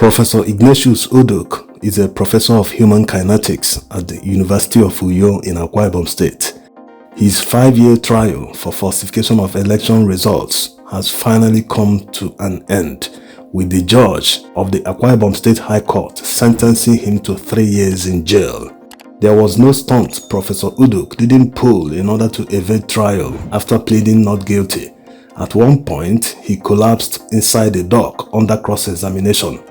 Professor Ignatius Uduk is a professor of human kinetics at the University of Uyo in Akwa Ibom State. His 5-year trial for falsification of election results has finally come to an end, with the judge of the Akwa Ibom State High Court sentencing him to 3 years in jail. There was no stunt Professor Uduk didn't pull in order to evade trial after pleading not guilty. At one point, he collapsed inside a dock under cross-examination.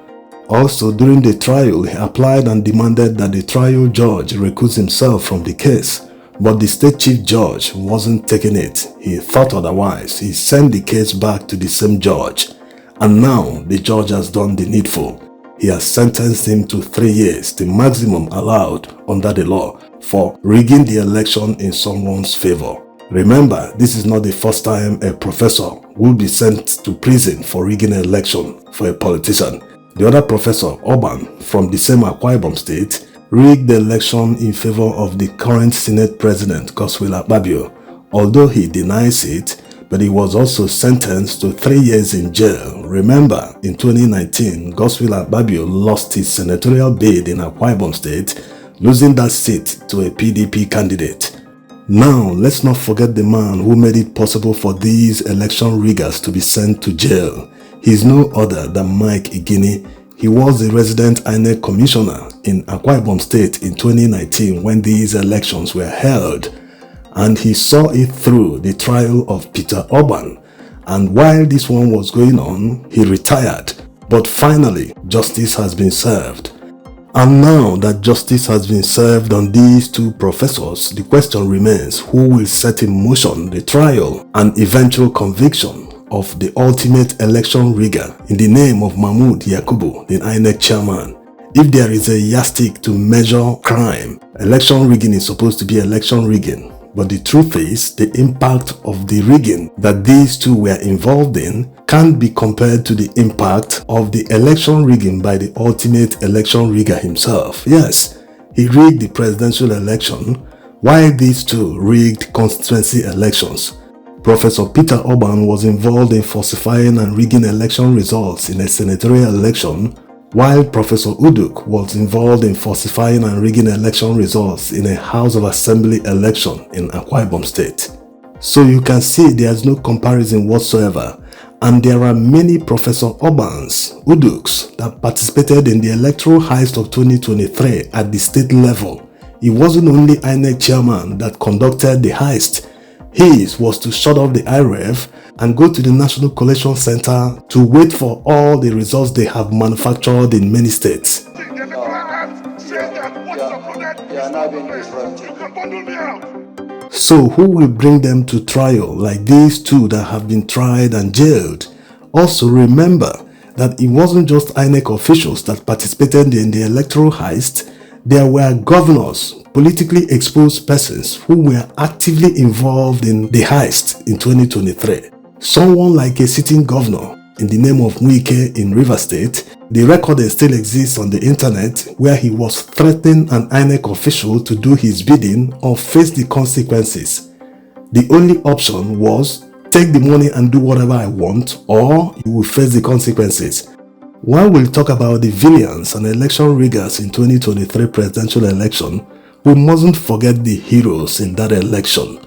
Also, during the trial, he applied and demanded that the trial judge recuse himself from the case, but the state chief judge wasn't taking it. He thought otherwise. He sent the case back to the same judge, and now the judge has done the needful. He has sentenced him to 3 years, the maximum allowed under the law, for rigging the election in someone's favor. Remember, this is not the first time a professor will be sent to prison for rigging an election for a politician. The other professor, Oban, from the same Akwa Ibom State, rigged the election in favor of the current Senate President, Godswill Akpabio. Although he denies it, but he was also sentenced to 3 years in jail. Remember, in 2019, Godswill Akpabio lost his senatorial bid in Akwa Ibom State, losing that seat to a PDP candidate. Now, let's not forget the man who made it possible for these election riggers to be sent to jail. He is no other than Mike Igini. He was the resident INEC commissioner in Akwa Ibom State in 2019 when these elections were held, and he saw it through the trial of Peter Oban. And while this one was going on, he retired. But finally, justice has been served. And now that justice has been served on these two professors, the question remains, who will set in motion the trial and eventual conviction of the ultimate election rigger in the name of Mamood Yakubu, the INEC chairman? If there is a yardstick to measure crime, election rigging is supposed to be election rigging. But the truth is, the impact of the rigging that these two were involved in can't be compared to the impact of the election rigging by the ultimate election rigger himself. Yes, he rigged the presidential election, while these two rigged constituency elections. Professor Peter Oban was involved in falsifying and rigging election results in a senatorial election, while Professor Uduk was involved in falsifying and rigging election results in a House of Assembly election in Akwa Ibom State. So you can see there's no comparison whatsoever, and there are many Professor Obans, Uduks, that participated in the electoral heist of 2023 at the state level. It wasn't only INEC chairman that conducted the heist. His was to shut off the IREF and go to the National Collation Center to wait for all the results they have manufactured in many states. So who will bring them to trial like these two that have been tried and jailed? Also remember that it wasn't just INEC officials that participated in the electoral heist. There were governors, politically exposed persons who were actively involved in the heist in 2023. Someone like a sitting governor in the name of Muike in River State, the record still exists on the internet where he was threatening an INEC official to do his bidding or face the consequences. The only option was take the money and do whatever I want, or you will face the consequences. While we'll talk about the villains and election riggers in 2023 presidential election, we mustn't forget the heroes in that election.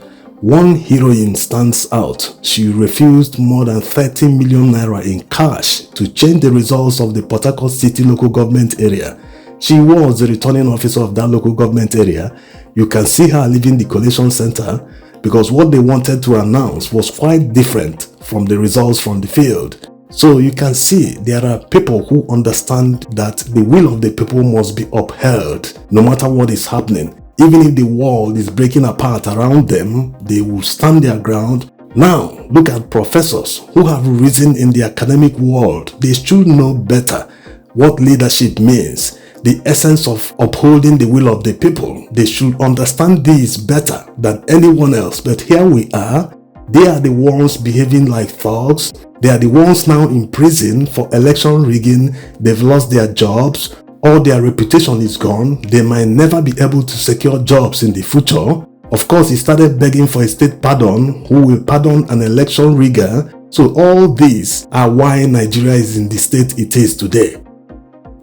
One heroine stands out. She refused more than 30 million naira in cash to change the results of the Port Harcourt City local government area. She was the returning officer of that local government area. You can see her leaving the collation center because what they wanted to announce was quite different from the results from the field. So you can see there are people who understand that the will of the people must be upheld no matter what is happening. Even if the world is breaking apart around them, they will stand their ground. Now, look at professors who have risen in the academic world. They should know better what leadership means, the essence of upholding the will of the people. They should understand this better than anyone else. But here we are. They are the ones behaving like thugs. They are the ones now in prison for election rigging. They've lost their jobs. All their reputation is gone. They might never be able to secure jobs in the future. Of course, he started begging for a state pardon. Who will pardon an election rigger? So all these are why Nigeria is in the state it is today.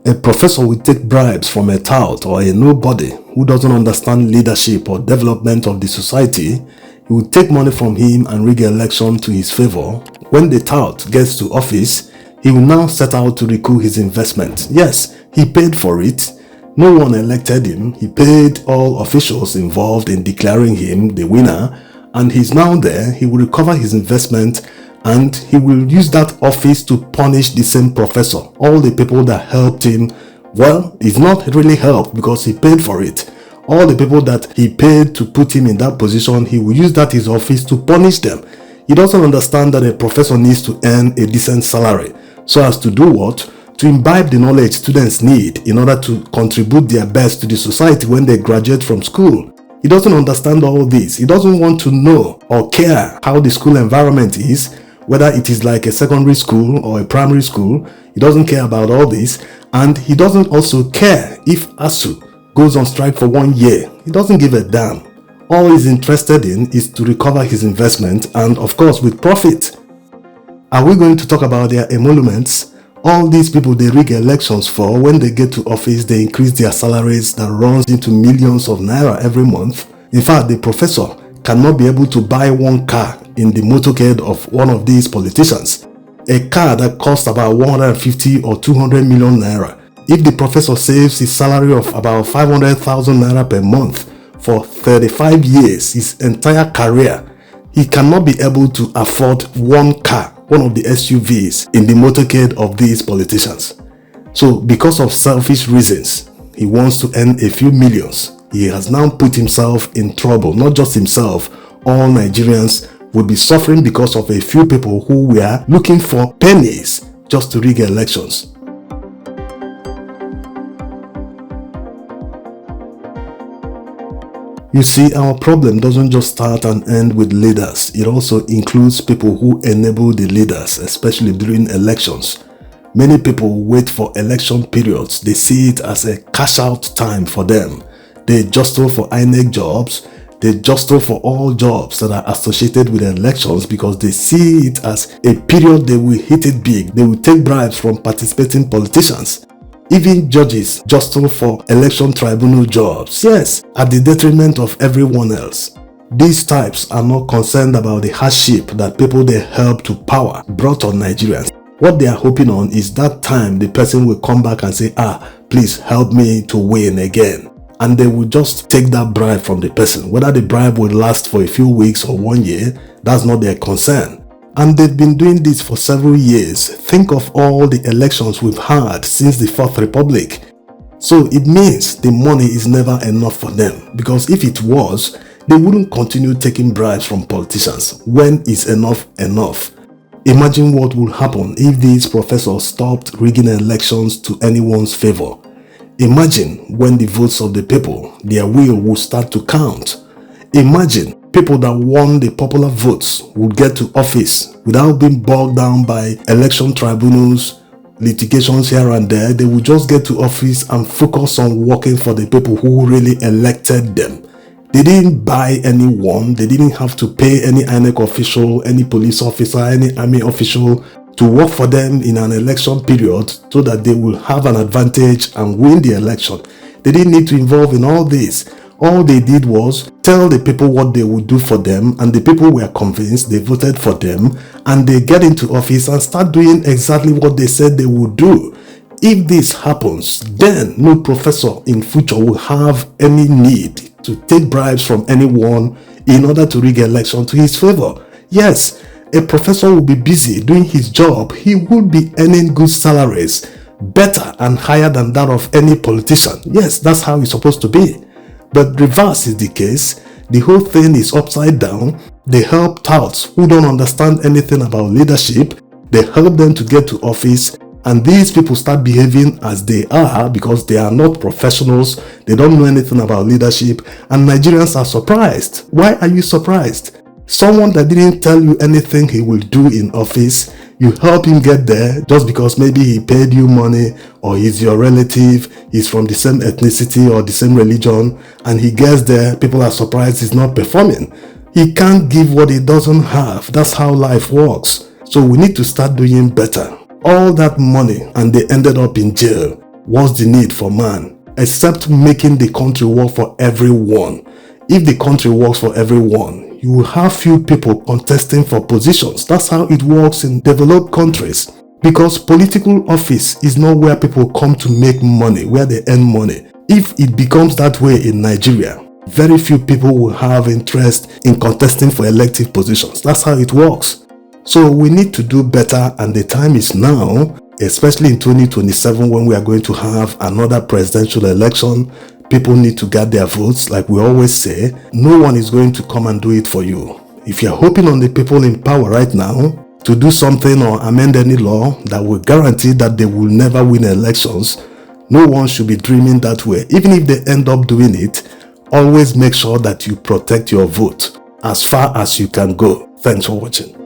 A professor will take bribes from a tout or a nobody who doesn't understand leadership or development of the society. He will take money from him and rig an election to his favor. When the tout gets to office, he will now set out to recoup his investment. Yes, he paid for it. No one elected him. He paid all officials involved in declaring him the winner, and he's now there. He will recover his investment and he will use that office to punish the same professor. All the people that helped him, well, it's not really help because he paid for it. All the people that he paid to put him in that position, he will use that his office to punish them. He doesn't understand that a professor needs to earn a decent salary so as to do what? To imbibe the knowledge students need in order to contribute their best to the society when they graduate from school. He doesn't understand all this. He doesn't want to know or care how the school environment is, whether it is like a secondary school or a primary school. He doesn't care about all this, and he doesn't also care if ASU goes on strike for 1 year. He doesn't give a damn. All he's interested in is to recover his investment, and of course with profit. Are we going to talk about their emoluments? All these people they rig elections for, when they get to office, they increase their salaries that runs into millions of naira every month. In fact, the professor cannot be able to buy one car in the motorcade of one of these politicians. A car that costs about 150 or 200 million naira. If the professor saves his salary of about 500,000 naira per month for 35 years, his entire career, he cannot be able to afford one car, one of the SUVs in the motorcade of these politicians. So because of selfish reasons, he wants to earn a few millions. He has now put himself in trouble. Not just himself, all Nigerians will be suffering because of a few people who were looking for pennies just to rig elections. You see, our problem doesn't just start and end with leaders. It also includes people who enable the leaders, especially during elections. Many people wait for election periods. They see it as a cash out time for them. They jostle for INEC jobs. They jostle for all jobs that are associated with elections because they see it as a period they will hit it big. They will take bribes from participating politicians. Even judges jostle for election tribunal jobs, yes, at the detriment of everyone else. These types are not concerned about the hardship that people they help to power brought on Nigerians. What they are hoping on is that time the person will come back and say, please help me to win again. And they will just take that bribe from the person. Whether the bribe will last for a few weeks or 1 year, that's not their concern. And they've been doing this for several years. Think of all the elections we've had since the Fourth Republic. So it means the money is never enough for them, because if it was, they wouldn't continue taking bribes from politicians. When is enough enough? Imagine what would happen if these professors stopped rigging elections to anyone's favor. Imagine when the votes of the people, their will will start to count. Imagine people that won the popular votes would get to office without being bogged down by election tribunals, litigations here and there. They would just get to office and focus on working for the people who really elected them. They didn't buy anyone. They didn't have to pay any INEC official, any police officer, any army official to work for them in an election period so that they will have an advantage and win the election. They didn't need to involve in all this. All they did was tell the people what they would do for them, and the people were convinced, they voted for them, and they get into office and start doing exactly what they said they would do. If this happens, then no professor in future will have any need to take bribes from anyone in order to rig election to his favor. Yes, a professor will be busy doing his job. He would be earning good salaries, better and higher than that of any politician. Yes, that's how it's supposed to be. But reverse is the case. The whole thing is upside down. They help touts who don't understand anything about leadership. They help them to get to office, and these people start behaving as they are because they are not professionals. They don't know anything about leadership, and Nigerians are surprised. Why are you surprised? Someone that didn't tell you anything he will do in office, you help him get there just because maybe he paid you money, or he's your relative, he's from the same ethnicity or the same religion, and he gets there, people are surprised he's not performing. He can't give what he doesn't have. That's how life works. So we need to start doing better. All that money, and they ended up in jail. What's the need for man? Except making the country work for everyone. If the country works for everyone, you will have few people contesting for positions. That's how it works in developed countries. Because political office is not where people come to make money, where they earn money. If it becomes that way in Nigeria, very few people will have interest in contesting for elective positions. That's how it works. So we need to do better, and the time is now, especially in 2027 when we are going to have another presidential election. People need to get their votes. Like we always say, no one is going to come and do it for you. If you're hoping on the people in power right now to do something or amend any law that will guarantee that they will never win elections, no one should be dreaming that way. Even if they end up doing it, always make sure that you protect your vote as far as you can go. Thanks for watching.